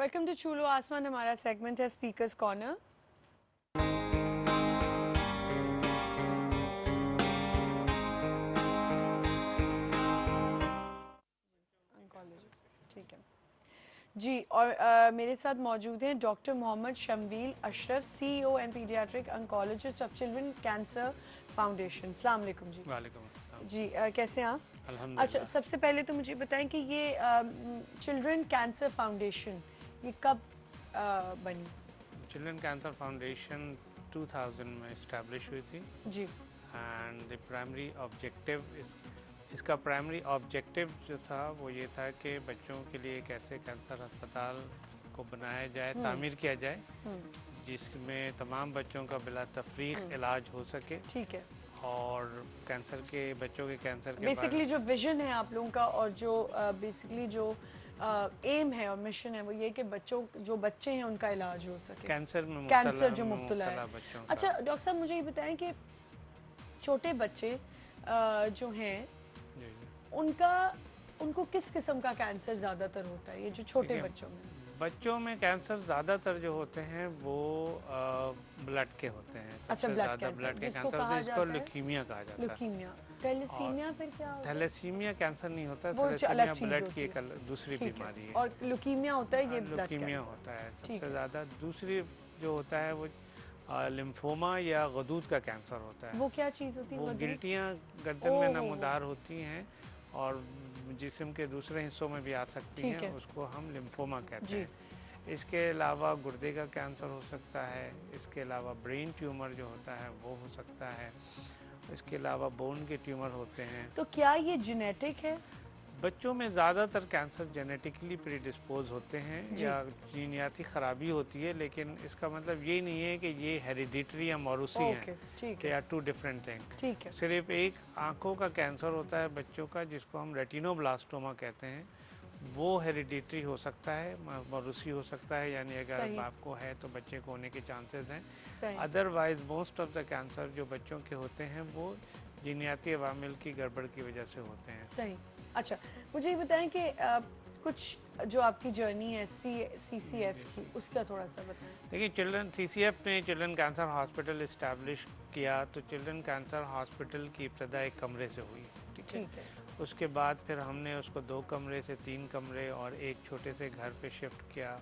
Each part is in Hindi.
वेलकम टू चूलो आसमान। हमारा सेगमेंट है स्पीकर्स कॉर्नर। ठीक है जी। और मेरे साथ मौजूद हैं doctor Mohammad Shamweel Ashraf, CEO and paediatric oncologist of children cancer foundation. अस्सलाम वालेकुम जी। वालेकुम अस्सलाम जी। कैसे हैं आप? अच्छा, अल्हम्दुलिल्लाह। सबसे पहले तो मुझे बताएं कि ये चिल्ड्रन कैंसर फाउंडेशन ये कब बनी? चिल्ड्रन कैंसर फाउंडेशन 2000 में इस्टेब्लिश हुई थी जी एंड द प्राइमरी ऑब्जेक्टिव इसका प्राइमरी ऑब्जेक्टिव जो था वो ये था कि बच्चों के लिए एक ऐसे कैंसर अस्पताल को बनाया जाए, तामीर किया जाए जिसमें तमाम बच्चों का बिला तफरीक इलाज हो सके। ठीक है। और कैंसर के बच्चों के कैंसर के बेसिकली जो विजन है आप लोगों का और जो बेसिकली जो एम है और मिशन है वो ये कि जो बच्चे हैं उनका इलाज हो सके, कैंसर में कैंसर जो मुब्तला है। बच्चों अच्छा का। डॉक्टर साहब, मुझे ये बताएं कि छोटे बच्चे जो हैं जी जी। उनको किस किस्म का कैंसर ज़्यादातर होता है, ये जो छोटे बच्चों में? बच्चों में कैंसर ज़्यादातर जो होते हैं वो ब्लड के होते हैं। अच्छा, सबसे ज़्यादा ब्लड के कैंसर होते हैं, जिसको ल्यूकीमिया कहा जाता है। ल्यूकीमिया। थैलेसीमिया फिर क्या होता है? थैलेसीमिया कैंसर नहीं होता, वो थैलेसीमिया अलग चीज़ ब्लड होती की है। एक दूसरी ठीक है। बीमारी है। और ल्यूकीमिया होता है ये ब्लड ल्यूकीमिया कैंसर। होता है ठीक सबसे है। ज़्यादा। दूसरी जो होता है वो लिम्फोमा या गदूद का कैंसर होता है। वो क्या चीज़ होती है? वो गदूद? गिल्टियाँ गर्दन में नमूदार होती हैं और जिस्म के दूसरे हिस्सों में भी आ सकती ठीक हैं, है। उसको हम लिम्फोमा कहते जी। हैं। इसके अलावा गुर्दे का कैंसर हो सकता है, इसके अलावा ब्रेन ट्यूमर जो होता है वो हो सकता है, इसके अलावा बोन के ट्यूमर होते हैं। तो क्या ये जेनेटिक है? बच्चों में ज़्यादातर कैंसर जेनेटिकली प्रीडिस्पोज होते हैं जी। या जीनियाती ख़राबी होती है, लेकिन इसका मतलब ये नहीं है कि ये हेरिडिटरी या मौरूसी हैं। ठीक दे है। Are two different thing. ठीक है। सिर्फ एक आंखों का कैंसर होता है बच्चों का जिसको हम रेटिनोब्लास्टोमा कहते हैं, वो हेरिडिटरी हो सकता है, मौरूसी हो सकता है, यानी अगर बाप को है तो बच्चे को होने के चांसेस हैं। Otherwise most of the cancer जो बच्चों के होते हैं वो जीनियाती अवामिल की गड़बड़ की वजह से होते हैं। सही। अच्छा, मुझे ये बताएं कि कुछ जो आपकी जर्नी है CCF की, उसका थोड़ा सा बताएं। देखिए, CCF ने चिल्ड्रन कैंसर हॉस्पिटल इस्टेब्लिश किया तो चिल्ड्रन कैंसर हॉस्पिटल की इब्तदा एक कमरे से हुई। ठीक है। उसके बाद फिर हमने उसको 2 कमरे से 3 कमरे और एक छोटे से घर पे शिफ्ट किया।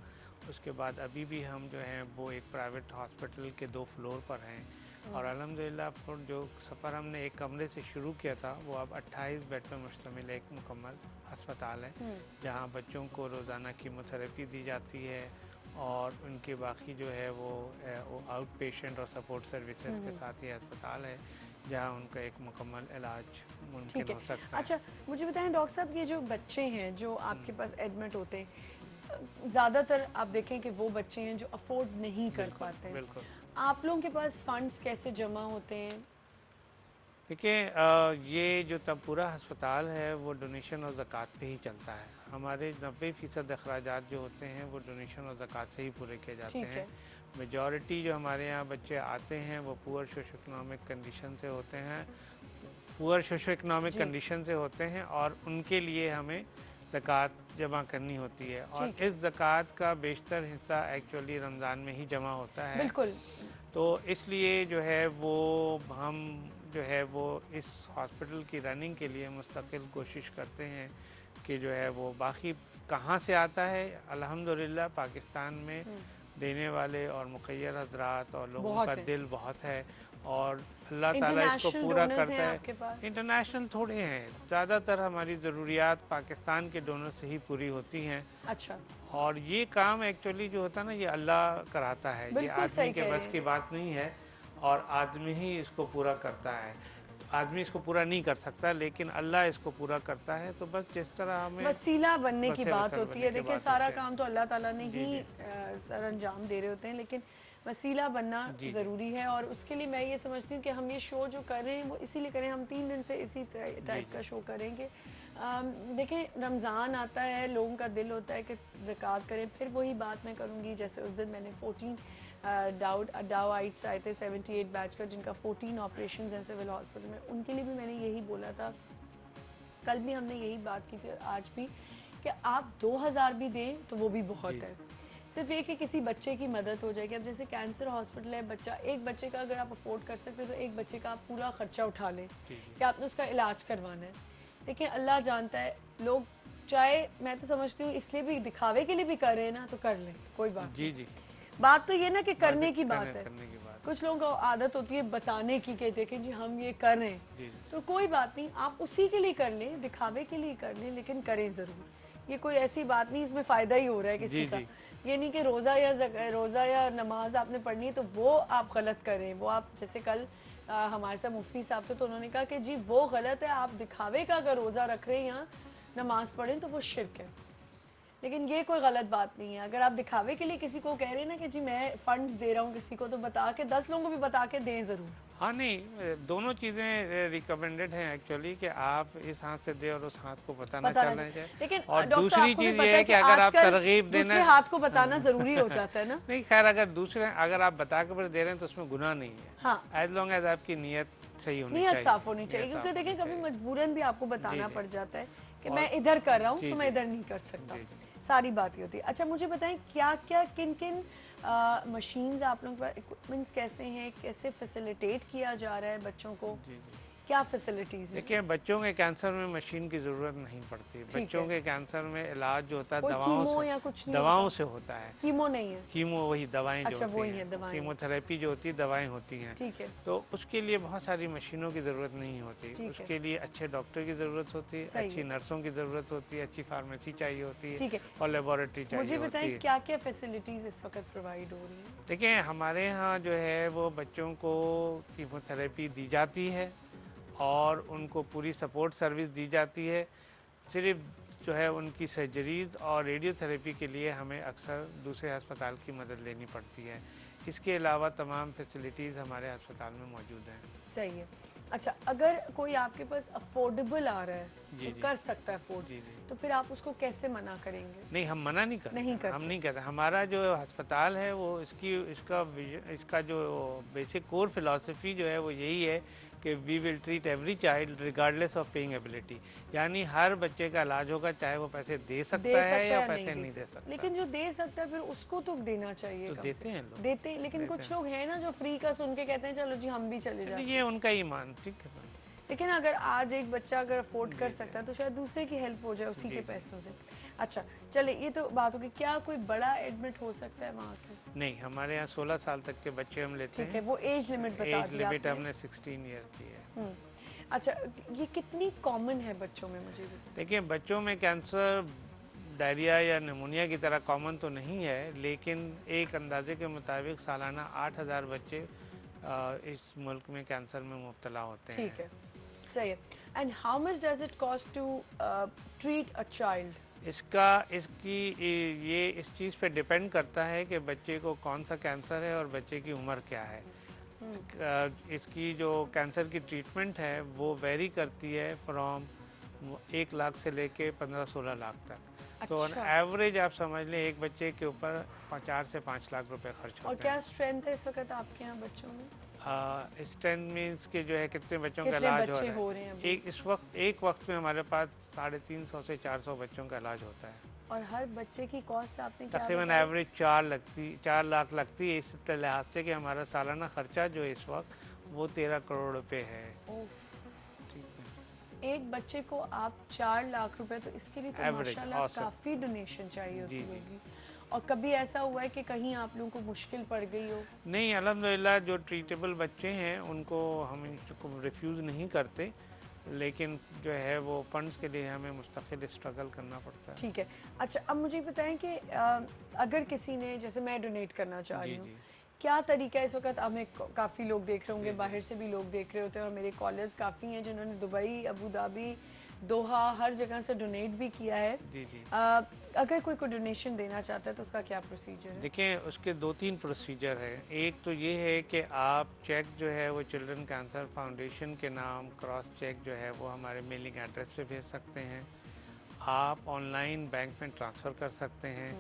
उसके बाद अभी भी हम जो हैं वो एक प्राइवेट हॉस्पिटल के 2 फ्लोर पर हैं और अल्हम्दुलिल्लाह फिर जो सफ़र हमने एक कमरे से शुरू किया था वो अब 28 बेड पर मुश्तमिल एक मुकम्मल अस्पताल है, जहाँ बच्चों को रोज़ाना कीमोथेरेपी दी जाती है और उनके बाकी जो है वो आउट पेशेंट और सपोर्ट सर्विसेज के साथ ये अस्पताल है जहाँ उनका एक मुकम्मल इलाज मुमकिन हो सकता है। अच्छा, मुझे बताएं डॉक्टर साहब, ये जो बच्चे हैं जो आपके पास एडमिट होते हैं, ज़्यादातर आप देखें कि वो बच्चे हैं जो अफोर्ड नहीं कर पाते हैं। बिल्कुल। आप लोगों के पास फंड्स कैसे जमा होते हैं? देखिए, ये जो तब पूरा अस्पताल है वो डोनेशन और ज़कात पे ही चलता है। हमारे 90% अखराजात जो होते हैं वो डोनेशन और ज़कात से ही पूरे किए जाते हैं। मेजॉरिटी जो हमारे यहाँ बच्चे आते हैं वो पुअर सोशो इकनॉमिक कंडीशन से होते हैं, पुअर सोशो इकनॉमिक कंडीशन से होते हैं और उनके लिए हमें ज़कात जमा करनी होती है और इस ज़कात का बेशतर हिस्सा एक्चुअली रमज़ान में ही जमा होता है। बिल्कुल। तो इसलिए जो है वो हम जो है वो इस हॉस्पिटल की रनिंग के लिए मुस्तकिल कोशिश करते हैं कि जो है वो बाकी कहाँ से आता है, अल्हम्दुलिल्लाह पाकिस्तान में देने वाले और मुखय्यर हजरात और लोगों का दिल बहुत है और अल्लाह ताला इसको पूरा करता है। इंटरनेशनल थोड़े हैं, ज़्यादातर हमारी ज़रूरियात पाकिस्तान के डोनर से ही पूरी होती हैं। अच्छा। और ये काम एक्चुअली जो होता है ना ये अल्लाह कराता है, ये आदमी के बस की बात नहीं है और आदमी ही इसको पूरा करता है। आदमी इसको पूरा नहीं कर सकता लेकिन अल्लाह इसको पूरा करता है। तो बस जिस तरह हमें वसीला बनने की बात होती है। देखिए, सारा काम तो अल्लाह ताला ने ही सर अंजाम दे रहे होते हैं, लेकिन वसीला बनना ज़रूरी है। और उसके लिए मैं ये समझती हूँ कि हम ये शो जो कर रहे हैं वो इसीलिए करें, हम 3 दिन से इसी टाइप का शो करेंगे। देखें, रमज़ान आता है, लोगों का दिल होता है कि ज़कात करें। फिर वही बात मैं करूँगी, जैसे उस दिन मैंने 14 डाउआइट्स आए थे 78 बैच का, जिनका 14 ऑपरेशन हैं सिविल हॉस्पिटल में, उनके लिए भी मैंने यही बोला था। कल भी हमने यही बात की थी, आज भी, कि आप 2000 भी दें तो वो भी बहुत है, सिर्फ ये कि किसी बच्चे की मदद हो जाएगी। अब जैसे कैंसर हॉस्पिटल है, बच्चा एक बच्चे का अगर आप अफोर्ड कर सकते हैं तो एक बच्चे का आप पूरा खर्चा उठा लें कि आपने उसका इलाज करवाना है। देखिए अल्लाह जानता है, लोग चाहे, मैं तो समझती हूँ इसलिए भी दिखावे के लिए भी कर रहे हैं ना, तो कर लें, कोई बात जी जी। बात तो ये ना कि करने की बात है। करने की बात। कुछ लोगों को आदत होती है बताने की कि देखें जी हम ये कर रहे हैं, तो कोई बात नहीं, आप उसी के लिए कर लें, दिखावे के लिए कर लें, लेकिन करें ज़रूर। ये कोई ऐसी बात नहीं इसमें फ़ायदा ही हो रहा है किसी का। ये नहीं कि रोज़ा या नमाज आपने पढ़नी है तो वो आप गलत करें। वो आप जैसे कल हमारे साथ मुफ्ती साहब थे तो उन्होंने कहा कि जी वो गलत है, आप दिखावे का अगर रोज़ा रख रहे हैं या नमाज पढ़ें तो वो शिर्क है। लेकिन ये कोई गलत बात नहीं है। अगर आप दिखावे के लिए किसी को कह रहे हैं ना कि जी मैं फंड्स दे रहा हूँ किसी को, तो बता के 10 लोगों को भी बता के दें ज़रूर। हाँ नहीं, दोनों चीज़ें रिकमेंडेड हैं एक्चुअली, कि आप इस हाथ से दे और उस हाथ को पता ना चलना चाहिए। लेकिन और दूसरी चीज़ ये है कि अगर आप तरगीब देना, दूसरे हाथ को बताना ज़रूरी हो जाता है ना। नहीं खैर, अगर आप बता के दे रहे हैं तो उसमें गुनाह नहीं है। हाँ, एज लॉन्ग एज आपकी नीयत सही होनी चाहिए, नीयत साफ होनी चाहिए। क्योंकि देखिए कभी मजबूरन भी आपको बताना पड़ जाता है कि मैं इधर कर रहा हूँ तो मैं इधर नहीं कर सकता, सारी बात ही होती है। अच्छा मुझे बताएं क्या क्या किन किन मशीन्स आप लोगों के इक्विपमेंट्स कैसे हैं, कैसे फैसिलिटेट किया जा रहा है बच्चों को, क्या फैसिलिटीज़ है? देखिए बच्चों के कैंसर में मशीन की ज़रूरत नहीं पड़ती। बच्चों के कैंसर में इलाज जो होता है दवाओं से होता है। कीमो नहीं है? कीमो वही दवाएं अच्छा, जो होती हैं, कीमोथेरेपी जो होती है दवाएं होती हैं। ठीक है। तो उसके लिए बहुत सारी मशीनों की ज़रूरत नहीं होती। उसके लिए अच्छे डॉक्टर की ज़रूरत होती है, अच्छी नर्सों की ज़रूरत होती है, अच्छी फार्मेसी चाहिए होती है और लेबोरेटरी चाहिए होती है। मुझे बताएं क्या क्या फैसिलिटीज़ इस वक्त प्रोवाइड हो रही हैं? देखिए हमारे यहाँ जो है वो बच्चों को कीमोथेरेपी दी जाती है और उनको पूरी सपोर्ट सर्विस दी जाती है। सिर्फ जो है उनकी सर्जरीज और रेडियोथेरेपी के लिए हमें अक्सर दूसरे अस्पताल की मदद लेनी पड़ती है। इसके अलावा तमाम फैसिलिटीज़ हमारे अस्पताल में मौजूद हैं। सही है। अच्छा अगर कोई आपके पास अफोर्डेबल आ रहा है, जो कर सकता है अफोर्ड, तो फिर आप उसको कैसे मना करेंगे? नहीं, हम मना नहीं करते, हम नहीं कहते। हमारा जो अस्पताल है वो इसका जो बेसिक कोर फिलॉसफी जो है वो यही है कि we will treat every child regardless of paying ability. यानी हर बच्चे का इलाज होगा, चाहे वो पैसे दे सकता है या पैसे नहीं दे सकता। लेकिन जो दे सकता है फिर उसको तो देना चाहिए। तो देते हैं लोग, देते हैं, लेकिन कुछ लोग हैं ना जो फ्री का सुन के कहते हैं चलो जी हम भी चले जाते हैं। ये उनका ईमान, ठीक है। लेकिन अगर आज एक बच्चा अगर अफोर्ड कर सकता है तो शायद दूसरे की हेल्प हो जाए उसी के पैसों से। अच्छा चले, ये तो बात होगी, क्या कोई बड़ा एडमिट हो सकता है वहाँ के? नहीं, हमारे यहाँ 16 साल तक के बच्चे हम लेते हैं। ठीक है, वो एज लिमिट बता दी आपने। एज लिमिट हमने 16 ईयर की है। अच्छा ये कितनी कॉमन है बच्चों में? मुझे देखिए बच्चों में कैंसर डायरिया या निमोनिया की तरह कॉमन तो नहीं है, लेकिन एक अंदाजे के मुताबिक सालाना 8000 बच्चे इस मुल्क में कैंसर में मुब्तला होते हैं। ठीक है, सही है। And how much does it cost to treat a child? इस चीज़ पे डिपेंड करता है कि बच्चे को कौन सा कैंसर है और बच्चे की उम्र क्या है। इसकी जो कैंसर की ट्रीटमेंट है वो वेरी करती है फ्रॉम 1 लाख से लेके 15-16 लाख तक। तो ऑन एवरेज आप समझ लें एक बच्चे के ऊपर 4 से 5 लाख रुपए खर्च होते हैं। और क्या स्ट्रेंथ है इस वक्त आपके यहाँ बच्चों में? स्ट्रेंथ मीन्स के जो है कितने बच्चों का इलाज हो रहा है। एक वक्त में हमारे पास 350 से 400 बच्चों का इलाज होता है। और हर बच्चे की कॉस्ट आपने तकरीबन एवरेज 4 लाख लगती है। इस लिहाज से कि हमारा सालाना खर्चा जो इस वक्त वो 13 करोड़ रुपए है। एक बच्चे को आप 4 लाख रुपए, तो इसके लिए तो माशाल्लाह काफ़ी डोनेशन चाहिए होती होगी। और कभी ऐसा हुआ है कि कहीं आप लोगों को मुश्किल पड़ गई हो? नहीं, अल्हम्दुलिल्लाह जो ट्रीटेबल बच्चे हैं उनको हम रिफ्यूज़ नहीं करते, लेकिन जो है वो फंड्स के लिए हमें मुस्तकिल स्ट्रगल करना पड़ता है। ठीक है। अच्छा अब मुझे बताएं कि अगर किसी ने, जैसे मैं डोनेट करना चाह रही हूँ, क्या तरीका है? इस वक्त हमें काफ़ी लोग देख रहे होंगे, बाहर से भी लोग देख रहे होते हैं, और मेरे कॉलेज काफ़ी हैं जिन्होंने दुबई, अबू धाबी, दोहा, हर जगह से डोनेट भी किया है। अगर कोई को डोनेशन देना चाहता है तो उसका क्या प्रोसीजर है? देखिए उसके 2-3 प्रोसीजर है। एक तो ये है कि आप चेक जो है वो चिल्ड्रन कैंसर फाउंडेशन के नाम क्रॉस चेक जो है वो हमारे मेलिंग एड्रेस पे भेज सकते हैं। आप ऑनलाइन बैंक में ट्रांसफ़र कर सकते हैं।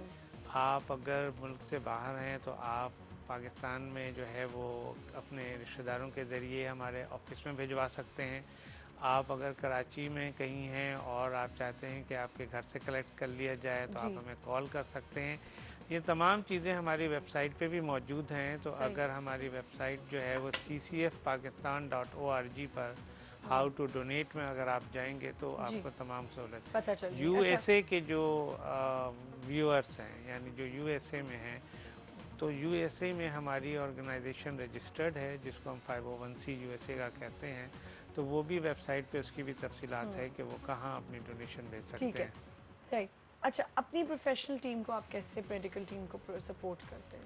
आप अगर मुल्क से बाहर हैं तो आप पाकिस्तान में जो है वो अपने रिश्तेदारों के ज़रिए हमारे ऑफिस में भिजवा सकते हैं। आप अगर कराची में कहीं हैं और आप चाहते हैं कि आपके घर से कलेक्ट कर लिया जाए तो आप हमें कॉल कर सकते हैं। ये तमाम चीज़ें हमारी वेबसाइट पे भी मौजूद हैं, तो अगर हमारी वेबसाइट जो है वो ccfpakistan.org पर हाउ टू डोनेट में अगर आप जाएंगे तो आपको तमाम सहूलत पता चल जाएगी। यूएसए के जो व्यूअर्स हैं, यानी जो यूएसए में हैं, तो यूएसए में हमारी ऑर्गेनाइजेशन रजिस्टर्ड है जिसको हम 501c यूएसए का कहते हैं, तो वो भी वेबसाइट पे उसकी भी तफसीलात है कि वो कहाँ अपनी डोनेशन दे सकते हैं। सही। अच्छा, अपनी प्रोफेशनल टीम को आप कैसे, मेडिकल टीम को सपोर्ट करते हैं?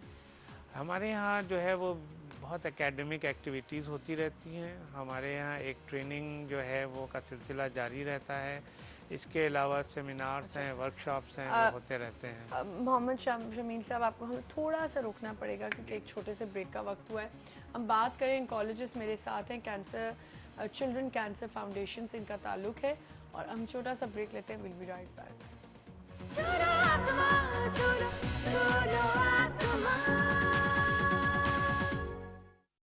हमारे यहाँ जो है वो बहुत एकेडमिक एक्टिविटीज़ होती रहती हैं। हमारे यहाँ एक ट्रेनिंग जो है वो का सिलसिला जारी रहता है। इसके अलावा सेमिनार्स हैं, वर्कशॉप्स हैं, वो होते रहते हैं। मोहम्मद शमील साहब, आपको हमें थोड़ा सा रुकना पड़ेगा क्योंकि एक छोटे से ब्रेक का वक्त हुआ है। हम बात करें कॉलेजेस मेरे साथ हैं, कैंसर चिल्ड्रन कैंसर फाउंडेशन से इनका ताल्लुक है, और हम छोटा सा ब्रेक लेते हैं। Will be right back.